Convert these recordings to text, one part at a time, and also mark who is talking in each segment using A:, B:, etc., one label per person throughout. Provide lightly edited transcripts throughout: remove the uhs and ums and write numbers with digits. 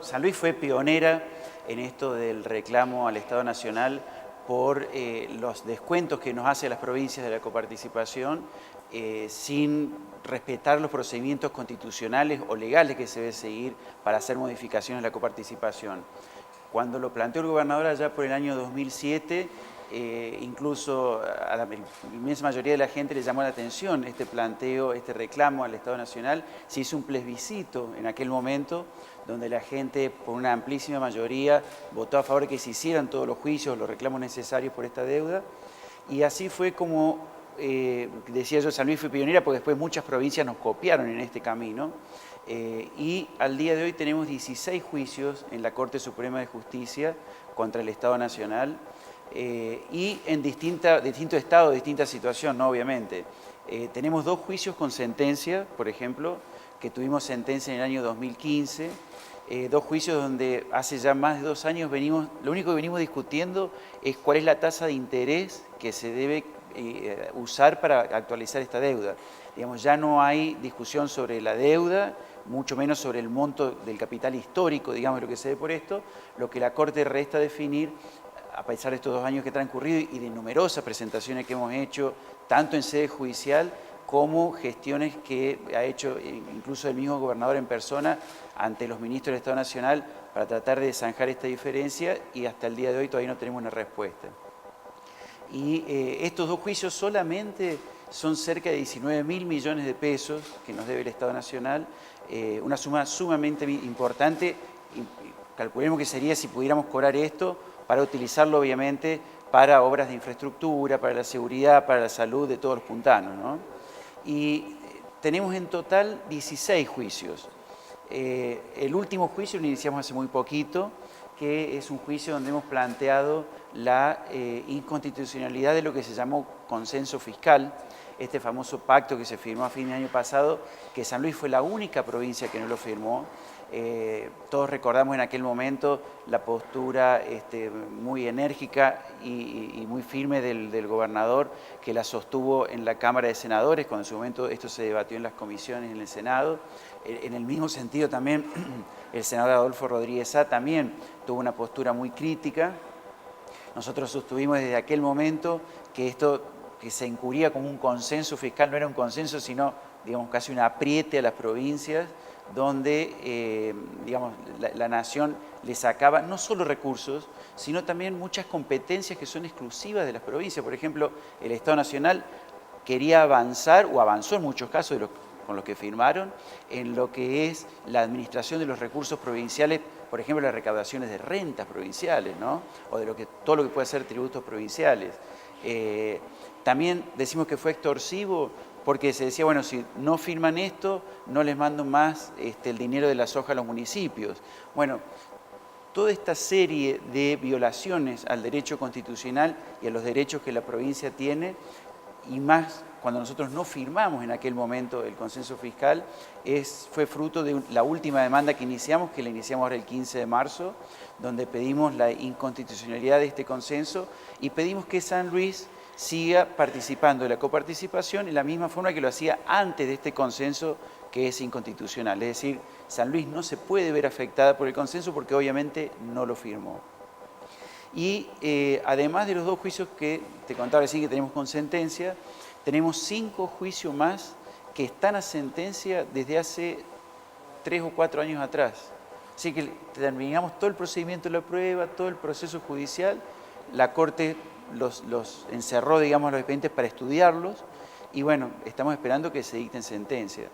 A: San Luis fue pionera en esto del reclamo al Estado Nacional por los descuentos que nos hace a las provincias de la coparticipación sin respetar los procedimientos constitucionales o legales que se debe seguir para hacer modificaciones a la coparticipación. Cuando lo planteó el gobernador allá por el año 2007, incluso a la inmensa mayoría de la gente le llamó la atención este planteo, este reclamo al Estado Nacional. Se hizo un plebiscito en aquel momento, donde la gente, por una amplísima mayoría, votó a favor de que se hicieran todos los juicios, los reclamos necesarios por esta deuda. Y así fue como, decía yo, San Luis fue pionera, porque después muchas provincias nos copiaron en este camino. Y al día de hoy tenemos 16 juicios en la Corte Suprema de Justicia contra el Estado Nacional, y en distintos estados, distinta situación, ¿no? Obviamente. Tenemos 2 juicios con sentencia, por ejemplo, que tuvimos sentencia en el año 2015, 2 juicios donde hace ya más de 2 años lo único que venimos discutiendo es cuál es la tasa de interés que se debe usar para actualizar esta deuda. Digamos, ya no hay discusión sobre la deuda, mucho menos sobre el monto del capital histórico, digamos, lo que se dé por esto. Lo que la Corte resta definir, a pesar de estos 2 años que han transcurrido y de numerosas presentaciones que hemos hecho, tanto en sede judicial como gestiones que ha hecho incluso el mismo gobernador en persona ante los ministros del Estado Nacional para tratar de zanjar esta diferencia, y hasta el día de hoy todavía no tenemos una respuesta. Y estos 2 juicios solamente son cerca de 19.000 millones de pesos que nos debe el Estado Nacional, una suma sumamente importante. Calculemos que sería, si pudiéramos cobrar esto, para utilizarlo obviamente para obras de infraestructura, para la seguridad, para la salud de todos los puntanos, ¿no? Y tenemos en total 16 juicios. El último juicio lo iniciamos hace muy poquito, que es un juicio donde hemos planteado la inconstitucionalidad de lo que se llamó consenso fiscal, este famoso pacto que se firmó a fin de año pasado, que San Luis fue la única provincia que no lo firmó. Todos recordamos en aquel momento la postura muy enérgica y muy firme del gobernador, que la sostuvo en la Cámara de Senadores, cuando en su momento esto se debatió en las comisiones en el Senado. En el mismo sentido también el senador Adolfo Rodríguez Sá también tuvo una postura muy crítica. Nosotros sostuvimos desde aquel momento que esto que se incurría como un consenso fiscal no era un consenso, sino, digamos, casi un apriete a las provincias, donde digamos, la nación le sacaba no solo recursos, sino también muchas competencias que son exclusivas de las provincias. Por ejemplo, el Estado Nacional quería avanzar, o avanzó en muchos casos con los que firmaron, en lo que es la administración de los recursos provinciales, por ejemplo, las recaudaciones de rentas provinciales, ¿no? O de todo lo que puede ser tributos provinciales. También decimos que fue extorsivo porque se decía, bueno, si no firman esto, no les mando más el dinero de la soja a los municipios. Bueno, toda esta serie de violaciones al derecho constitucional y a los derechos que la provincia tiene, y más cuando nosotros no firmamos en aquel momento el consenso fiscal, fue fruto de la última demanda que iniciamos, que la iniciamos ahora el 15 de marzo, donde pedimos la inconstitucionalidad de este consenso y pedimos que San Luis siga participando de la coparticipación en la misma forma que lo hacía antes de este consenso, que es inconstitucional. Es decir, San Luis no se puede ver afectada por el consenso porque obviamente no lo firmó. Y además de los 2 juicios que te contaba recién que tenemos con sentencia, tenemos 5 juicios más que están a sentencia desde hace 3 o 4 años atrás. Así que terminamos todo el procedimiento de la prueba, todo el proceso judicial, la Corte los encerró, digamos, los expedientes para estudiarlos, y bueno, estamos esperando que se dicten sentencias.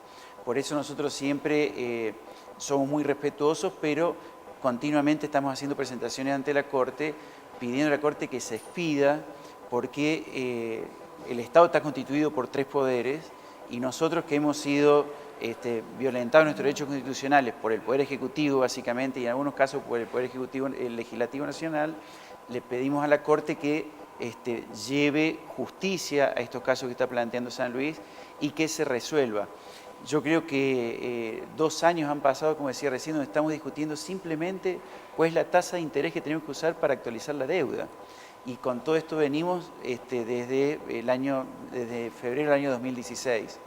A: Por eso nosotros siempre somos muy respetuosos, pero continuamente estamos haciendo presentaciones ante la Corte, pidiendo a la Corte que se expida, porque el Estado está constituido por 3 poderes, y nosotros que hemos sido violentados nuestros derechos constitucionales por el Poder Ejecutivo, básicamente, y en algunos casos por el Poder Ejecutivo, el Legislativo Nacional, le pedimos a la Corte que lleve justicia a estos casos que está planteando San Luis y que se resuelva. Yo creo que 2 años han pasado, como decía recién, donde estamos discutiendo simplemente cuál es la tasa de interés que tenemos que usar para actualizar la deuda. Y con todo esto venimos desde febrero del año 2016.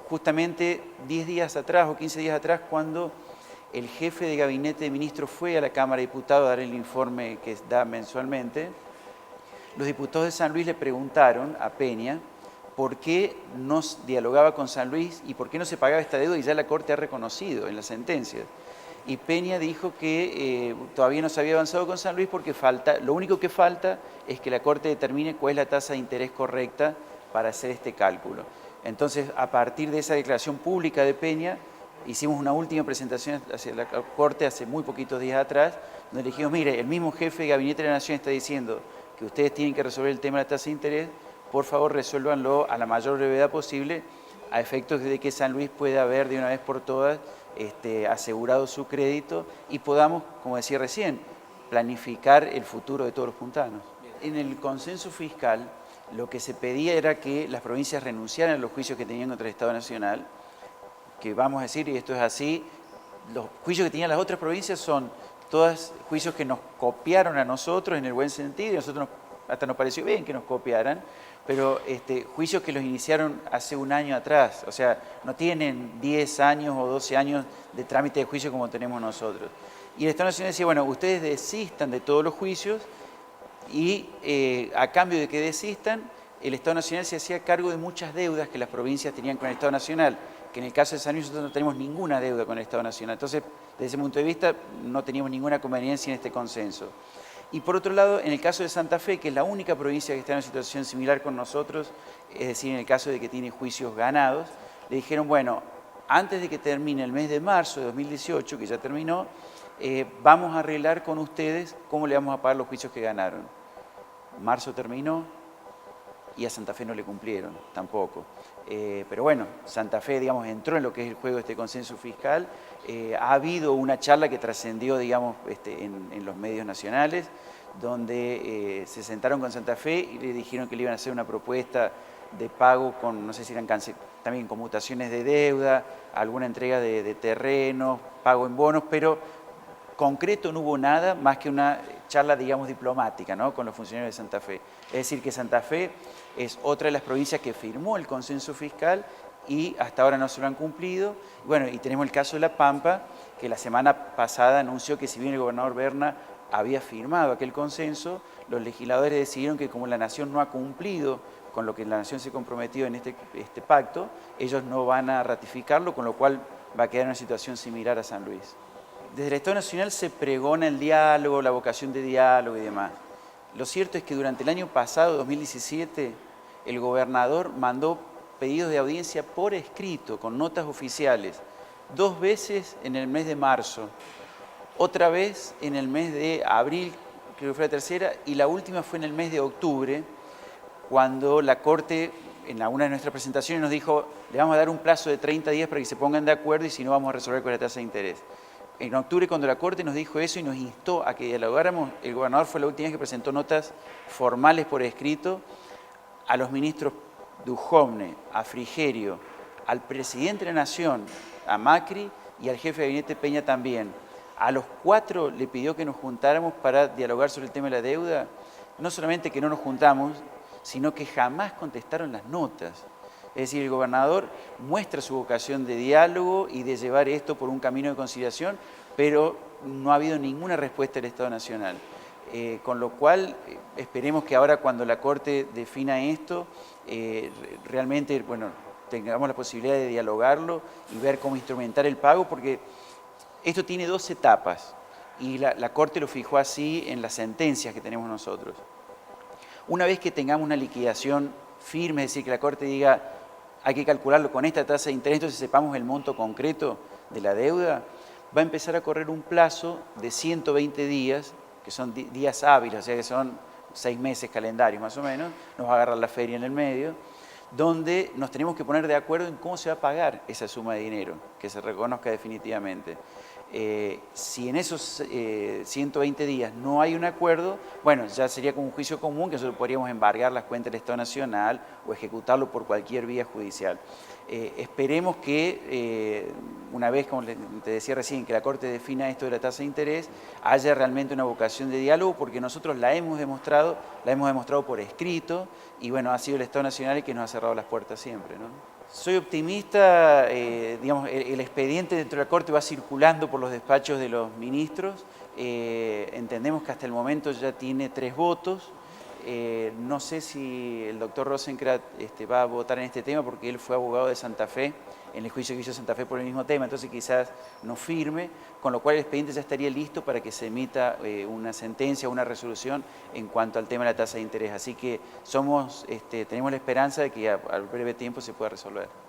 A: Justamente 10 días atrás o 15 días atrás, cuando el jefe de gabinete de ministros fue a la Cámara de Diputados a dar el informe que da mensualmente. Los diputados de San Luis le preguntaron a Peña por qué no dialogaba con San Luis y por qué no se pagaba esta deuda, y ya la Corte ha reconocido en la sentencia. Y Peña dijo que todavía no se había avanzado con San Luis porque lo único que falta es que la Corte determine cuál es la tasa de interés correcta para hacer este cálculo. Entonces, a partir de esa declaración pública de Peña, hicimos una última presentación hacia la Corte hace muy poquitos días atrás, donde dijimos, mire, el mismo jefe de Gabinete de la Nación está diciendo que ustedes tienen que resolver el tema de la tasa de interés, por favor resuélvanlo a la mayor brevedad posible, a efectos de que San Luis pueda haber de una vez por todas asegurado su crédito y podamos, como decía recién, planificar el futuro de todos los puntanos. En el consenso fiscal, lo que se pedía era que las provincias renunciaran a los juicios que tenían contra el Estado Nacional, que vamos a decir, y esto es así, los juicios que tenían las otras provincias son todos juicios que nos copiaron a nosotros en el buen sentido, y a nosotros hasta nos pareció bien que nos copiaran, pero juicios que los iniciaron hace un año atrás, o sea, no tienen 10 años o 12 años de trámite de juicio como tenemos nosotros. Y el Estado Nacional decía, bueno, ustedes desistan de todos los juicios y a cambio de que desistan, el Estado Nacional se hacía cargo de muchas deudas que las provincias tenían con el Estado Nacional, que en el caso de San Luis nosotros no tenemos ninguna deuda con el Estado Nacional. Entonces, desde ese punto de vista, no teníamos ninguna conveniencia en este consenso. Y por otro lado, en el caso de Santa Fe, que es la única provincia que está en una situación similar con nosotros, es decir, en el caso de que tiene juicios ganados, le dijeron, bueno, antes de que termine el mes de marzo de 2018, que ya terminó, vamos a arreglar con ustedes cómo le vamos a pagar los juicios que ganaron. Marzo terminó y a Santa Fe no le cumplieron tampoco. Pero bueno, Santa Fe, digamos, entró en lo que es el juego de este consenso fiscal. Ha habido una charla que trascendió, digamos, en los medios nacionales, donde se sentaron con Santa Fe y le dijeron que le iban a hacer una propuesta de pago con, no sé si eran también conmutaciones de deuda, alguna entrega de terrenos, pago en bonos, pero concreto no hubo nada más que una charla, digamos, diplomática, ¿no?, con los funcionarios de Santa Fe. Es decir, que Santa Fe es otra de las provincias que firmó el consenso fiscal y hasta ahora no se lo han cumplido. Bueno, y tenemos el caso de La Pampa, que la semana pasada anunció que si bien el gobernador Berna había firmado aquel consenso, los legisladores decidieron que como la Nación no ha cumplido con lo que la Nación se comprometió en este pacto, ellos no van a ratificarlo, con lo cual va a quedar en una situación similar a San Luis. Desde el Estado Nacional se pregona el diálogo, la vocación de diálogo y demás. Lo cierto es que durante el año pasado, 2017, el gobernador mandó pedidos de audiencia por escrito, con notas oficiales, 2 veces en el mes de marzo, otra vez en el mes de abril, creo que fue la tercera, y la última fue en el mes de octubre, cuando la Corte, en una de nuestras presentaciones, nos dijo, le vamos a dar un plazo de 30 días para que se pongan de acuerdo y si no vamos a resolver con la tasa de interés. En octubre, cuando la Corte nos dijo eso y nos instó a que dialogáramos, el gobernador fue la última vez que presentó notas formales por escrito a los ministros Dujovne, a Frigerio, al presidente de la Nación, a Macri, y al jefe de gabinete Peña también. A los 4 le pidió que nos juntáramos para dialogar sobre el tema de la deuda. No solamente que no nos juntamos, sino que jamás contestaron las notas. Es decir, el gobernador muestra su vocación de diálogo y de llevar esto por un camino de conciliación, pero no ha habido ninguna respuesta del Estado Nacional. Con lo cual, esperemos que ahora cuando la Corte defina esto, realmente, bueno, tengamos la posibilidad de dialogarlo y ver cómo instrumentar el pago, porque esto tiene 2 etapas y la Corte lo fijó así en las sentencias que tenemos nosotros. Una vez que tengamos una liquidación firme, es decir, que la Corte diga hay que calcularlo con esta tasa de interés, entonces sepamos el monto concreto de la deuda, va a empezar a correr un plazo de 120 días, que son días hábiles, o sea que son 6 meses calendarios más o menos, nos va a agarrar la feria en el medio, donde nos tenemos que poner de acuerdo en cómo se va a pagar esa suma de dinero, que se reconozca definitivamente. Si en esos 120 días no hay un acuerdo, bueno, ya sería como un juicio común que nosotros podríamos embargar las cuentas del Estado Nacional o ejecutarlo por cualquier vía judicial. Esperemos que una vez, como te decía recién, que la Corte defina esto de la tasa de interés, haya realmente una vocación de diálogo, porque nosotros la hemos demostrado por escrito, y bueno, ha sido el Estado Nacional el que nos ha cerrado las puertas siempre, ¿no? Soy optimista, digamos, el expediente dentro de la Corte va circulando por los despachos de los ministros. Entendemos que hasta el momento ya tiene 3 votos. No sé si el doctor Rosenkrantz va a votar en este tema porque él fue abogado de Santa Fe, en el juicio que hizo Santa Fe por el mismo tema, entonces quizás no firme, con lo cual el expediente ya estaría listo para que se emita una sentencia, una resolución en cuanto al tema de la tasa de interés. Así que tenemos la esperanza de que a breve tiempo se pueda resolver.